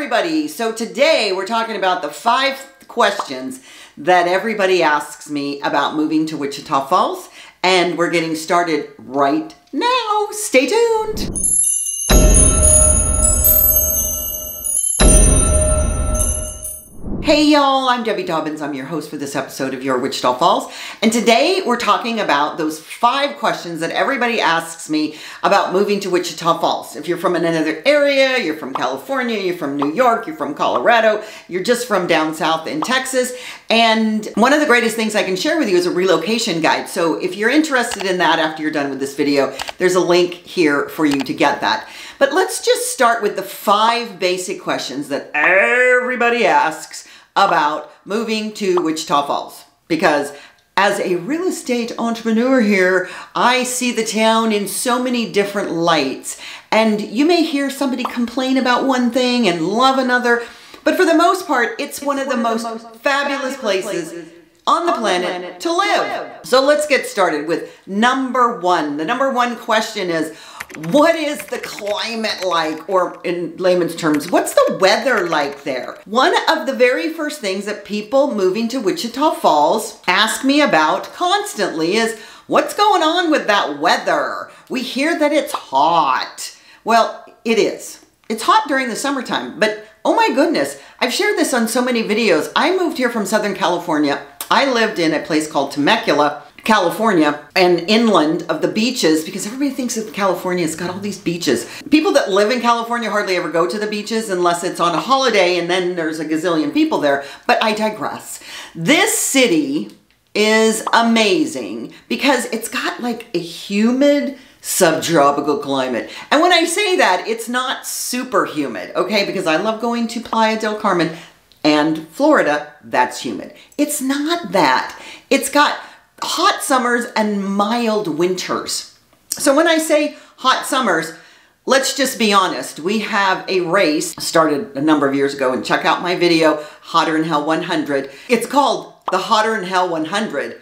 everybody. So today we're talking about the 5 questions that everybody asks me about moving to Wichita Falls, and we're getting started right now. Stay tuned. Hey y'all, I'm Debbie Dobbins. I'm your host for this episode of Your Wichita Falls. And today we're talking about those 5 questions that everybody asks me about moving to Wichita Falls. If you're from another area, you're from California, you're from New York, you're from Colorado, you're just from down south in Texas. And one of the greatest things I can share with you is a relocation guide. So if you're interested in that after you're done with this video, there's a link here for you to get that. But let's just start with the 5 basic questions that everybody asks about moving to Wichita Falls, because as a real estate entrepreneur here, I see the town in so many different lights, and you may hear somebody complain about one thing and love another, but for the most part, it's one of the most fabulous places on the planet to live. So let's get started with number 1. The number 1 question is, what is the climate like? Or in layman's terms, what's the weather like there? One of the very first things that people moving to Wichita Falls ask me about constantly is, what's going on with that weather? We hear that it's hot. Well, it is. It's hot during the summertime, but oh my goodness, I've shared this on so many videos. I moved here from Southern California. I lived in a place called Temecula, California, and inland of the beaches, because everybody thinks that California's got all these beaches. People that live in California hardly ever go to the beaches unless it's on a holiday, and then there's a gazillion people there. But I digress. This city is amazing because it's got like a humid subtropical climate. And when I say that, it's not super humid, okay? Because I love going to Playa del Carmen and Florida, that's humid. It's not that. It's got hot summers and mild winters. So when I say hot summers, let's just be honest. We have a race started a number of years ago, and check out my video, Hotter Than Hell 100. It's called the Hotter Than Hell 100.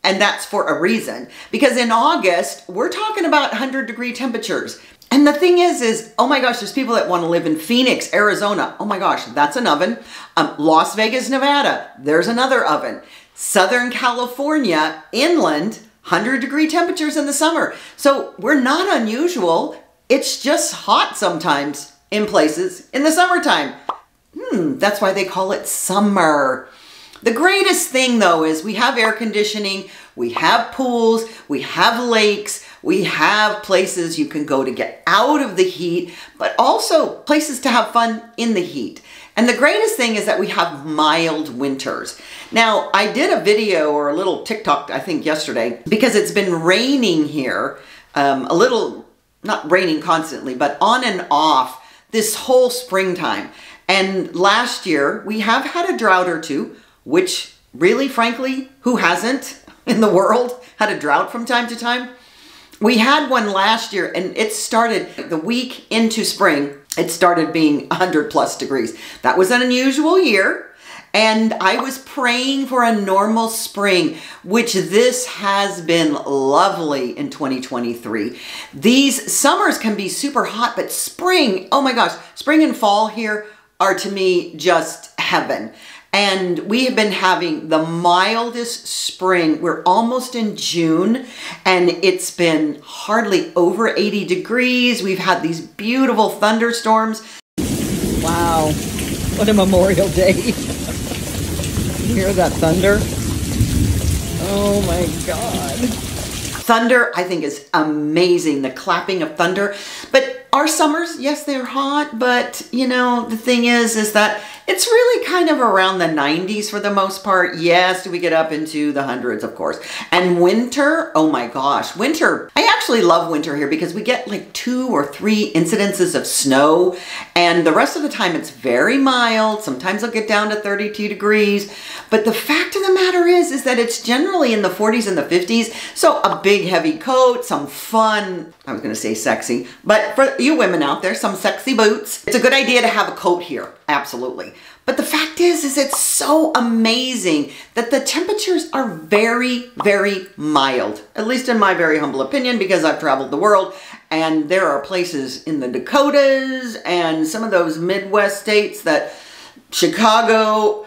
And that's for a reason, because in August, we're talking about 100-degree temperatures. And the thing is, oh my gosh, there's people that want to live in Phoenix, Arizona. Oh my gosh, that's an oven. Las Vegas, Nevada, there's another oven. Southern California, inland, 100-degree temperatures in the summer. So we're not unusual. It's just hot sometimes in places in the summertime. That's why they call it summer. The greatest thing though is we have air conditioning, we have pools, we have lakes, we have places you can go to get out of the heat, but also places to have fun in the heat. And the greatest thing is that we have mild winters. Now, I did a video or a little TikTok, I think yesterday, because it's been raining here, a little, not raining constantly, but on and off this whole springtime. And last year, we have had a drought or two, which really, frankly, who hasn't in the world had a drought from time to time? We had one last year, and it started the week into spring. It started being 100+ degrees. That was an unusual year, and I was praying for a normal spring, which this has been lovely in 2023. These summers can be super hot, but spring, oh my gosh, spring and fall here are to me just heaven. And we have been having the mildest spring. We're almost in June, and it's been hardly over 80 degrees. We've had these beautiful thunderstorms. Wow, what a Memorial Day. You hear that thunder? Oh my God. Thunder, I think, is amazing, the clapping of thunder. But our summers, yes, they're hot, but you know, the thing is that it's really kind of around the 90s for the most part. Yes, we get up into the hundreds, of course. And winter, oh my gosh, winter. I actually love winter here because we get like 2 or 3 incidences of snow, and the rest of the time it's very mild. Sometimes it'll get down to 32 degrees. But the fact of the matter is that it's generally in the 40s and the 50s. So a big heavy coat, some fun, I was gonna say sexy, but for, you women out there, some sexy boots. It's a good idea to have a coat here, absolutely. But the fact is it's so amazing that the temperatures are very, very mild, at least in my very humble opinion, because I've traveled the world, and there are places in the Dakotas and some of those Midwest states that Chicago,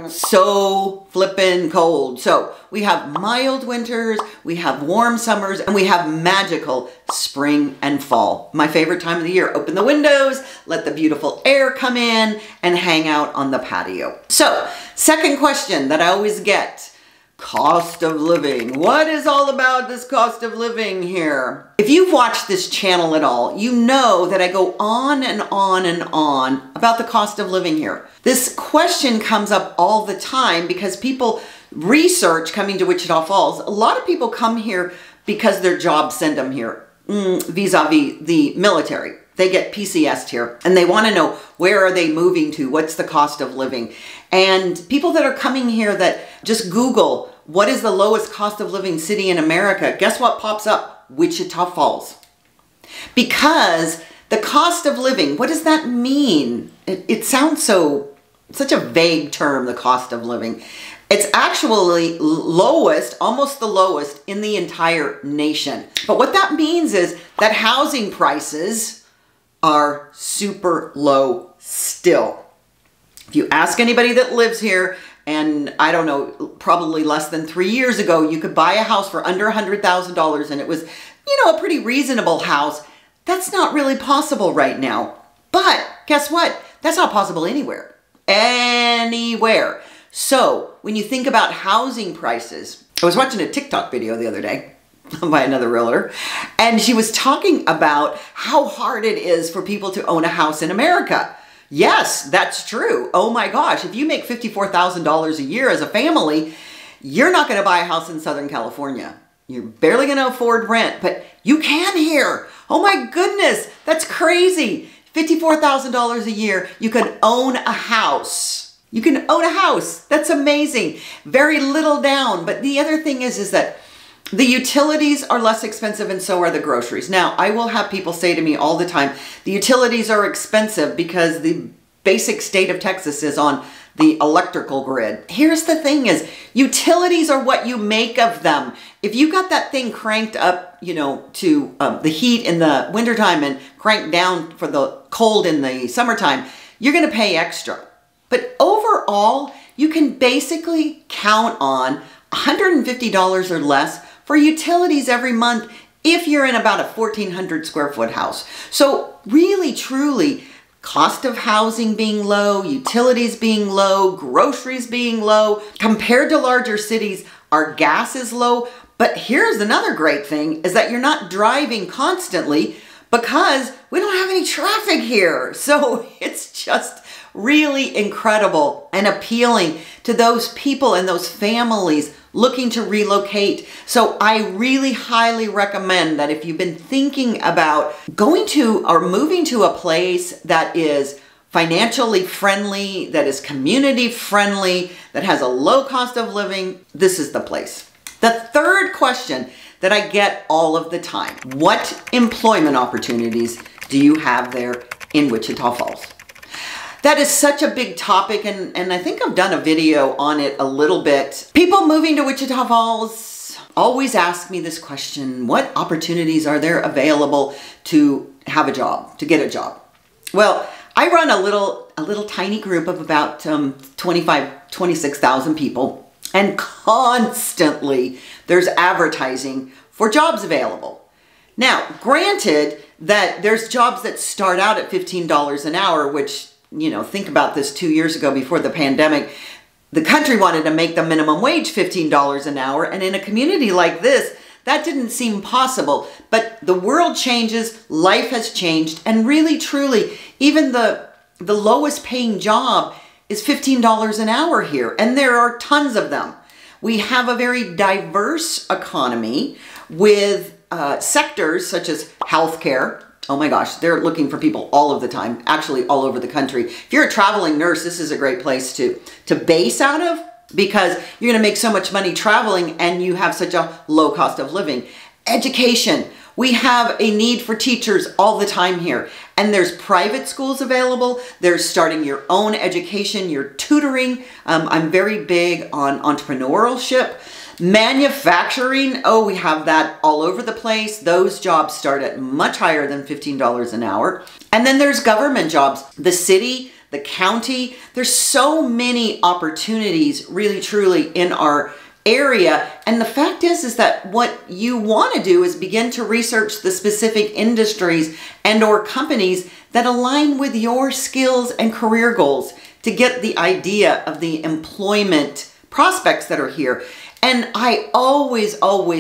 so flippin' cold. So we have mild winters, we have warm summers, and we have magical spring and fall. My favorite time of the year. Open the windows, let the beautiful air come in, and hang out on the patio. So, second question that I always get. Cost of living. What is all about this cost of living here? If you've watched this channel at all, you know that I go on and on and on about the cost of living here. This question comes up all the time because people research coming to Wichita Falls. A lot of people come here because their jobs send them here, vis-a-vis the military. They get PCS'd here and they want to know, where are they moving to? What's the cost of living? And people that are coming here that just Google, what is the lowest cost of living city in America? Guess what pops up? Wichita Falls. Because the cost of living, what does that mean? It sounds such a vague term, the cost of living. It's actually lowest, almost the lowest in the entire nation. But what that means is that housing prices are super low still. If you ask anybody that lives here, and I don't know, probably less than 3 years ago, you could buy a house for under $100,000 and it was, a pretty reasonable house. That's not really possible right now. But guess what? That's not possible anywhere. Anywhere. So when you think about housing prices, I was watching a TikTok video the other day by another realtor, and she was talking about how hard it is for people to own a house in America. Yes, that's true. Oh my gosh, if you make $54,000 a year as a family, you're not going to buy a house in Southern California. You're barely going to afford rent, but you can here. Oh my goodness, that's crazy. $54,000 a year, you can own a house. You can own a house. That's amazing. Very little down. But the other thing is that the utilities are less expensive and so are the groceries. Now, I will have people say to me all the time, the utilities are expensive because the basic state of Texas is on the electrical grid. Here's the thing is, utilities are what you make of them. If you got that thing cranked up, to the heat in the wintertime and cranked down for the cold in the summertime, you're going to pay extra. But overall, you can basically count on $150 or less for utilities every month if you're in about a 1,400 square foot house. So really, truly, cost of housing being low, utilities being low, groceries being low. Compared to larger cities, our gas is low. But here's another great thing is that you're not driving constantly because we don't have any traffic here. So it's just really incredible and appealing to those people and those families looking to relocate. So I really highly recommend that if you've been thinking about going to or moving to a place that is financially friendly, that is community friendly, that has a low cost of living, this is the place. The third question that I get all of the time, what employment opportunities do you have there in Wichita Falls? That is such a big topic, and I think I've done a video on it a little bit. People moving to Wichita Falls always ask me this question, what opportunities are there available to have a job, to get a job? Well, I run a little tiny group of about 26,000 people, and constantly there's advertising for jobs available. Now, granted that there's jobs that start out at $15 an hour, which, think about this 2 years ago before the pandemic, the country wanted to make the minimum wage $15 an hour. And in a community like this, that didn't seem possible. But the world changes, life has changed. And really, truly, even the lowest paying job is $15 an hour here. And there are tons of them. We have a very diverse economy with sectors such as healthcare. Oh my gosh, they're looking for people all of the time, actually all over the country. If you're a traveling nurse, this is a great place to base out of because you're going to make so much money traveling and you have such a low cost of living. Education. We have a need for teachers all the time here. And there's private schools available. There's starting your own education, your tutoring. I'm very big on entrepreneurship. Manufacturing, oh, we have that all over the place. Those jobs start at much higher than $15 an hour. And then there's government jobs. The city, the county, there's so many opportunities really truly in our area. And the fact is that what you want to do is begin to research the specific industries and or companies that align with your skills and career goals to get the idea of the employment prospects that are here. And I always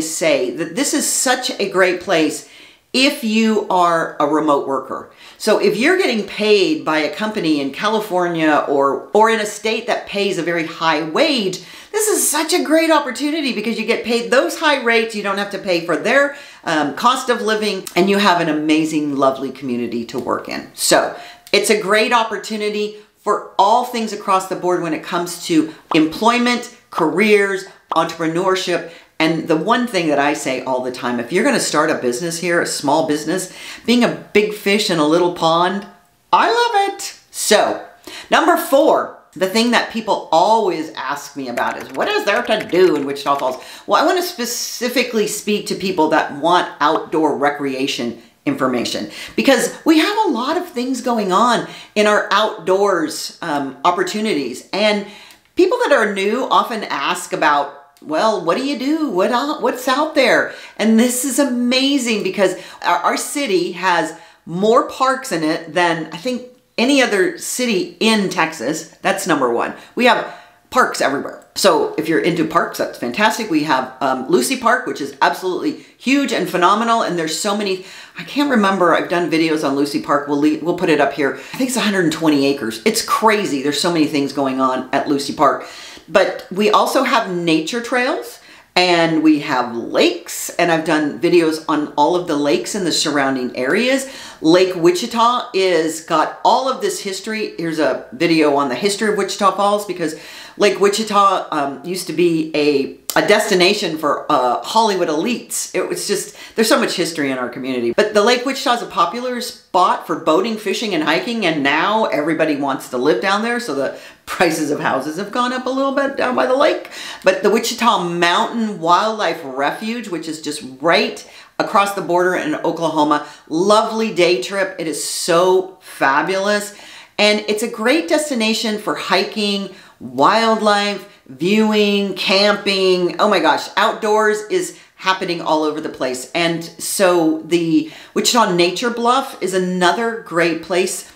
say that this is such a great place if you are a remote worker. So if you're getting paid by a company in California or in a state that pays a very high wage, this is such a great opportunity because you get paid those high rates. You don't have to pay for their cost of living, and you have an amazing, lovely community to work in. So it's a great opportunity for all things across the board when it comes to employment, careers, entrepreneurship. And the one thing that I say all the time, if you're going to start a business here, a small business, being a big fish in a little pond, I love it. So, number 4, the thing that people always ask me about is, what is there to do in Wichita Falls? Well, I want to specifically speak to people that want outdoor recreation information because we have a lot of things going on in our outdoors opportunities. And people that are new often ask about, well, what do you do? What's out there? And this is amazing because our city has more parks in it than I think any other city in Texas. That's number 1. We have parks everywhere. So if you're into parks, that's fantastic. We have Lucy Park, which is absolutely huge and phenomenal. And there's so many, I can't remember. I've done videos on Lucy Park. We'll put it up here. I think it's 120 acres. It's crazy. There's so many things going on at Lucy Park. But we also have nature trails and we have lakes, and I've done videos on all of the lakes in the surrounding areas. Lake Wichita is got all of this history. Here's a video on the history of Wichita Falls because Lake Wichita used to be a destination for Hollywood elites. It was just, there's so much history in our community. But the Lake Wichita is a popular spot for boating, fishing, and hiking, and now everybody wants to live down there, so the prices of houses have gone up a little bit down by the lake. But the Wichita Mountain Wildlife Refuge, which is just right across the border in Oklahoma, lovely day trip. It is so fabulous. And it's a great destination for hiking, wildlife, viewing, camping. Oh my gosh, outdoors is happening all over the place. And so the Wichita Nature Bluff is another great place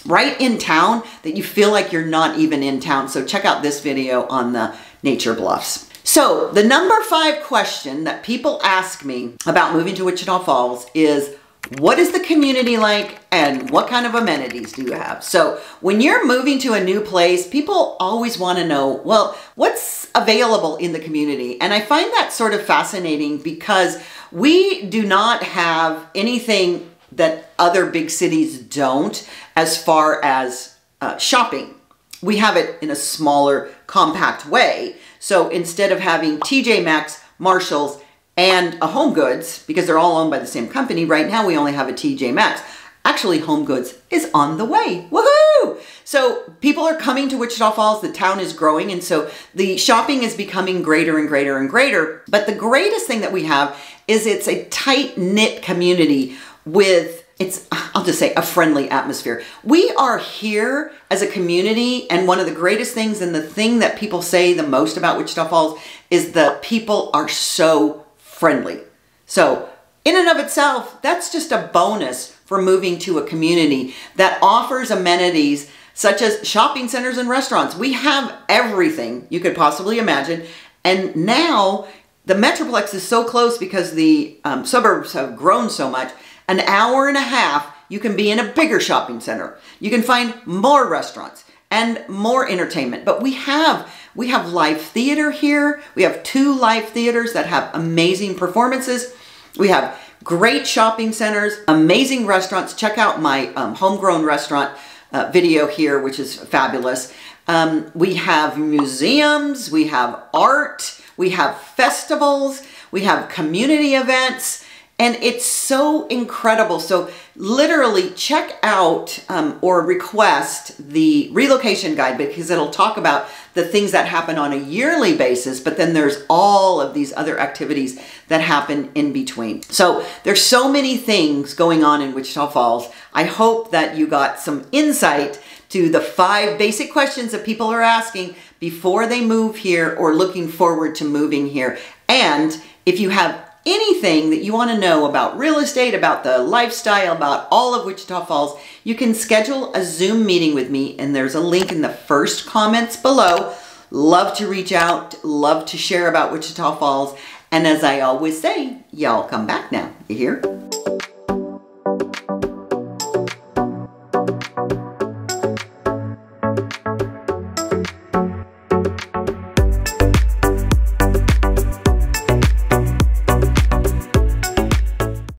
right in town that you feel like you're not even in town. So check out this video on the nature bluffs. So the number 5 question that people ask me about moving to Wichita Falls is, what is the community like and what kind of amenities do you have? So when you're moving to a new place, people always want to know, well, what's available in the community? And I find that sort of fascinating because we do not have anything that other big cities don't as far as shopping. We have it in a smaller, compact way. So instead of having TJ Maxx, Marshalls, and a Home Goods, because they're all owned by the same company, right now we only have a TJ Maxx. Actually, Home Goods is on the way. Woohoo! So people are coming to Wichita Falls. The town is growing, and so the shopping is becoming greater and greater and greater. But the greatest thing that we have is it's a tight-knit community with, I'll just say, a friendly atmosphere. We are here as a community, and one of the greatest things and the thing that people say the most about Wichita Falls is the people are so friendly. So in and of itself, that's just a bonus for moving to a community that offers amenities such as shopping centers and restaurants. We have everything you could possibly imagine. And now the Metroplex is so close because the suburbs have grown so much. An hour and a half, you can be in a bigger shopping center. You can find more restaurants and more entertainment. But we have live theater here. We have 2 live theaters that have amazing performances. We have great shopping centers, amazing restaurants. Check out my homegrown restaurant video here, which is fabulous. We have museums, we have art, we have festivals, We have community events. And it's so incredible. So literally check out or request the relocation guide, because it'll talk about the things that happen on a yearly basis, but then there's all of these other activities that happen in between. So there's so many things going on in Wichita Falls. I hope that you got some insight to the 5 basic questions that people are asking before they move here or looking forward to moving here. And if you have anything that you want to know about real estate, about the lifestyle, about all of Wichita Falls, you can schedule a Zoom meeting with me, and there's a link in the first comments below. Love to reach out, love to share about Wichita Falls, and as I always say, y'all come back now. You hear?